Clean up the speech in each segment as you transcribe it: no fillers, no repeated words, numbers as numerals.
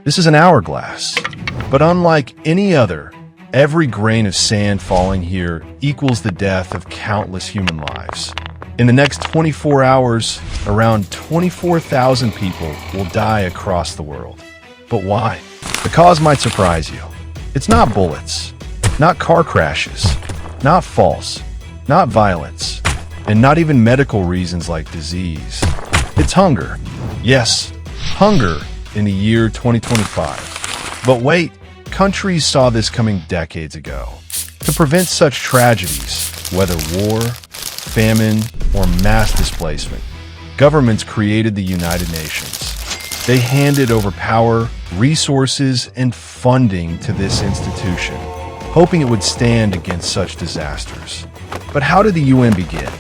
This is an hourglass, but unlike any other, every grain of sand falling here equals the death of countless human lives. In the next 24 hours, around 24,000 people will die across the world. But why? The cause might surprise you. It's not bullets, not car crashes, not false, not violence, and not even medical reasons like disease. It's hunger. Yes, hunger in the year 2025. But wait, countries saw this coming decades ago. To prevent such tragedies, whether war, famine, or mass displacement, governments created the United Nations. They handed over power, resources, and funding to this institution, hoping it would stand against such disasters. But how did the UN begin?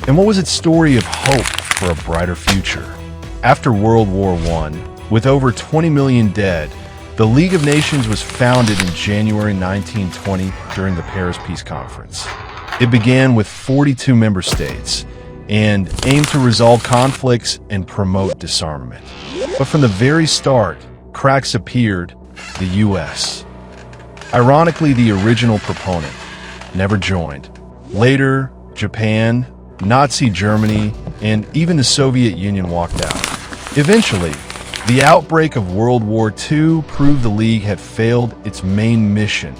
And what was its story of hope for a brighter future? After World War I, with over 20 million dead, the League of Nations was founded in January 1920 during the Paris Peace Conference. It began with 42 member states and aimed to resolve conflicts and promote disarmament. But from the very start, cracks appeared. The US. Ironically, the original proponent never joined. Later, Japan, Nazi Germany, and even the Soviet Union walked out. Eventually, the outbreak of World War II proved the League had failed its main mission,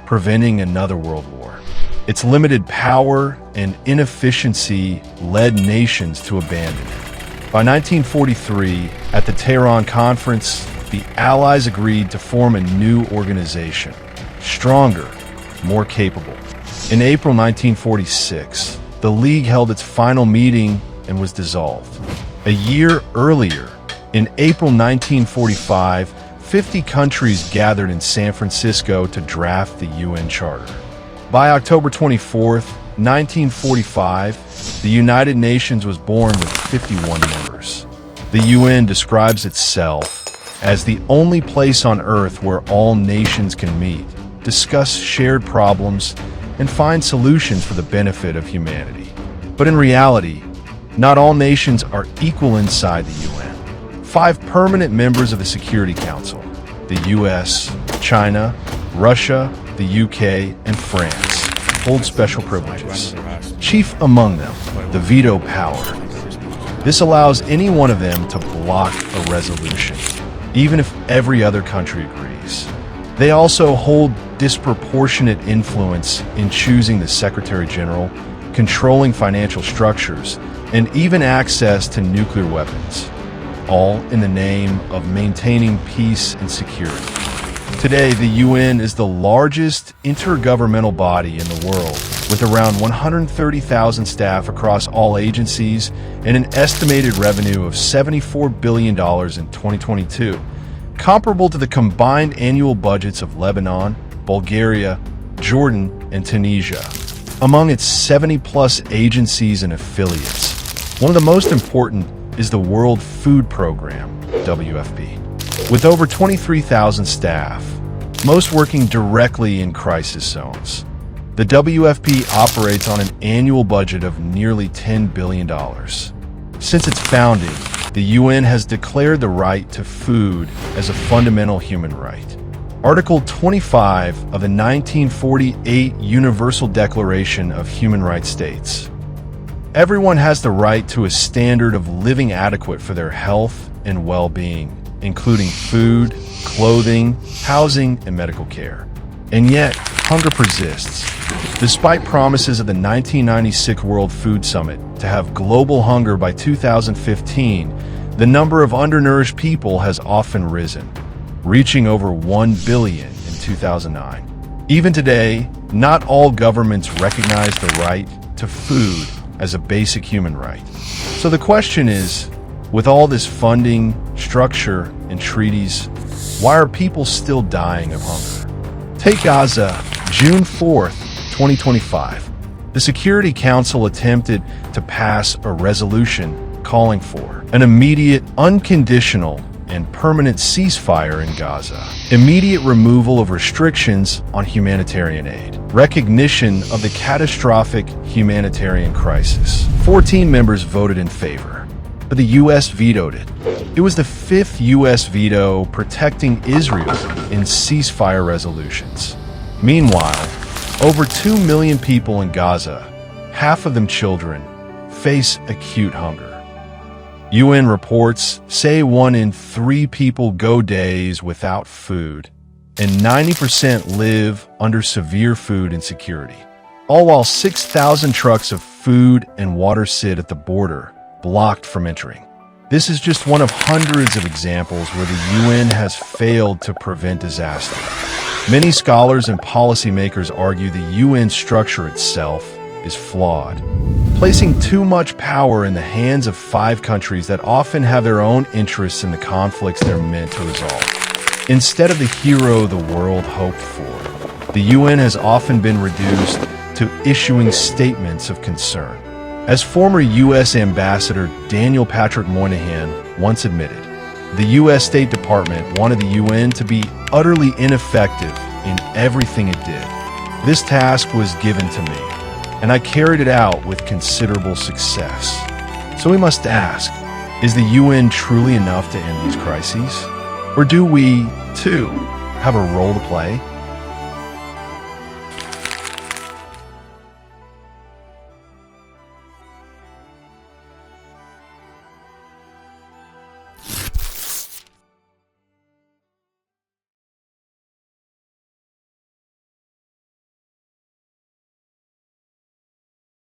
preventing another world war. Its limited power and inefficiency led nations to abandon it. By 1943, at the Tehran Conference, the Allies agreed to form a new organization, stronger, more capable. In April 1946, the League held its final meeting and was dissolved. A year earlier, in April 1945, 50 countries gathered in San Francisco to draft the UN Charter. By October 24, 1945, the United Nations was born with 51 members. The UN describes itself as the only place on Earth where all nations can meet, discuss shared problems, and find solutions for the benefit of humanity. But in reality, not all nations are equal inside the UN. 5 permanent members of the Security Council, the US, China, Russia, the UK, and France, hold special privileges. Chief among them, the veto power. This allows any one of them to block a resolution, even if every other country agrees. They also hold disproportionate influence in choosing the Secretary General, controlling financial structures, and even access to nuclear weapons, all in the name of maintaining peace and security. Today, the UN is the largest intergovernmental body in the world, with around 130,000 staff across all agencies and an estimated revenue of $74 billion in 2022, comparable to the combined annual budgets of Lebanon, Bulgaria, Jordan, and Tunisia. Among its 70-plus agencies and affiliates, one of the most important is the World Food Program, WFP. With over 23,000 staff, most working directly in crisis zones, the WFP operates on an annual budget of nearly $10 billion. Since its founding, the UN has declared the right to food as a fundamental human right. Article 25 of the 1948 Universal Declaration of Human Rights states, "Everyone has the right to a standard of living adequate for their health and well-being, including food, clothing, housing, and medical care." And yet, hunger persists. Despite promises of the 1996 World Food Summit to have global hunger by 2015, the number of undernourished people has often risen, reaching over 1 billion in 2009. Even today, not all governments recognize the right to food as a basic human right. So the question is, with all this funding, structure, and treaties, why are people still dying of hunger? Take Gaza, June 4th, 2025. The Security Council attempted to pass a resolution calling for an immediate, unconditional, and permanent ceasefire in Gaza, immediate removal of restrictions on humanitarian aid, recognition of the catastrophic humanitarian crisis. 14 members voted in favor. but the U.S. vetoed it. It was the fifth U.S. veto protecting Israel in ceasefire resolutions. Meanwhile, over 2 million people in Gaza, half of them children, face acute hunger. UN reports say 1 in 3 people go days without food, and 90% live under severe food insecurity. All while 6,000 trucks of food and water sit at the border, blocked from entering. This is just one of hundreds of examples where the UN has failed to prevent disaster. Many scholars and policymakers argue the UN structure itself is flawed, placing too much power in the hands of 5 countries that often have their own interests in the conflicts they're meant to resolve. Instead of the hero the world hoped for, the UN has often been reduced to issuing statements of concern. As former U.S. Ambassador Daniel Patrick Moynihan once admitted, the U.S. State Department wanted the UN to be utterly ineffective in everything it did. This task was given to me, and I carried it out with considerable success. So we must ask, is the UN truly enough to end these crises? Or do we, too, have a role to play?